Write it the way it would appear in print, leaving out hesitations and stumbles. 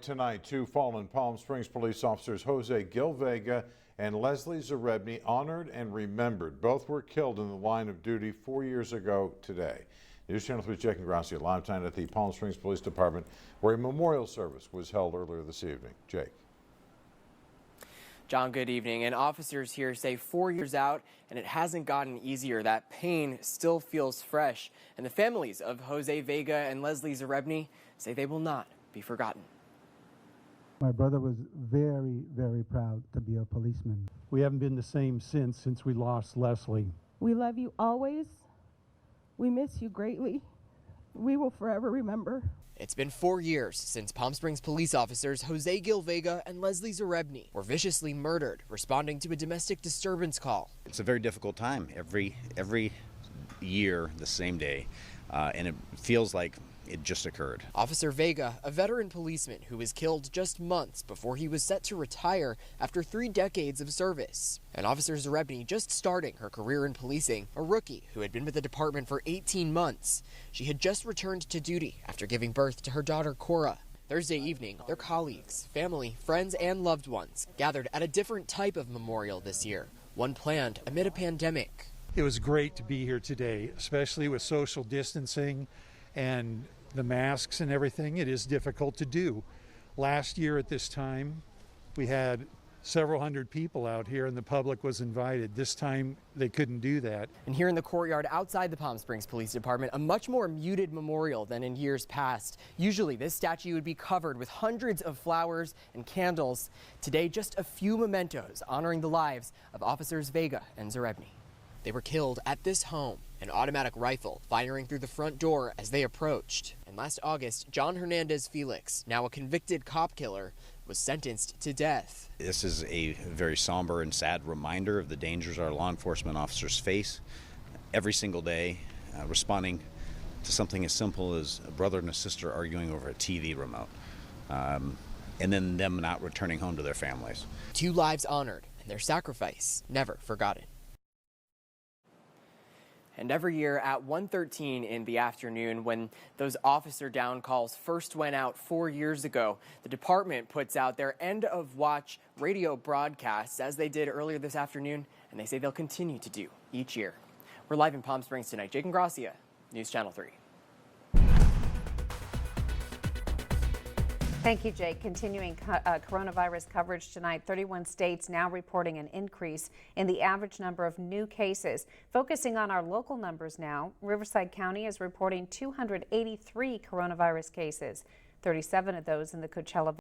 Tonight, two fallen Palm Springs police officers, Jose Gil Vega and Leslie Zarebny, honored and remembered. Both were killed in the line of duty 4 years ago today. News Channel 3's Jake and Gracia live tonight at the Palm Springs Police Department, where a memorial service was held earlier this evening. Jake. John, good evening. And officers here say 4 years out, and it hasn't gotten easier. That pain still feels fresh. And the families of Jose Vega and Leslie Zarebny say they will not be forgotten. My brother was very, very proud to be a policeman. We haven't been the same since we lost Leslie. We love you always. We miss you greatly. We will forever remember. It's been 4 years since Palm Springs police officers Jose Gil Vega and Leslie Zarebny were viciously murdered responding to a domestic disturbance call. It's a very difficult time every year, the same day, and it feels like it just occurred. Officer Vega, a veteran policeman who was killed just months before he was set to retire after 3 decades of service. And Officer Zarebny just starting her career in policing, a rookie who had been with the department for 18 months. She had just returned to duty after giving birth to her daughter Cora. Thursday evening, their colleagues, family, friends, and loved ones gathered at a different type of memorial this year, one planned amid a pandemic. It was great to be here today, especially with social distancing and the masks and everything. It is difficult to do. Last year at this time, we had several hundred people out here and the public was invited. This time they couldn't do that. And here in the courtyard outside the Palm Springs Police Department, a much more muted memorial than in years past. Usually this statue would be covered with hundreds of flowers and candles. Today, just a few mementos honoring the lives of Officers Vega and Zarebny. They were killed at this home, an automatic rifle firing through the front door as they approached. And last August, John Hernandez Felix, now a convicted cop killer, was sentenced to death. This is a very somber and sad reminder of the dangers our law enforcement officers face every single day, responding to something as simple as a brother and a sister arguing over a TV remote, and then them not returning home to their families. 2 lives honored and their sacrifice never forgotten. And every year at 1:13 in the afternoon, when those officer down calls first went out 4 years ago, the department puts out their end of watch radio broadcasts, as they did earlier this afternoon, and they say they'll continue to do each year. We're live in Palm Springs tonight. Jake and Gracia, News Channel 3. Thank you, Jake. Continuing coronavirus coverage tonight, 31 states now reporting an increase in the average number of new cases. Focusing on our local numbers now, Riverside County is reporting 283 coronavirus cases, 37 of those in the Coachella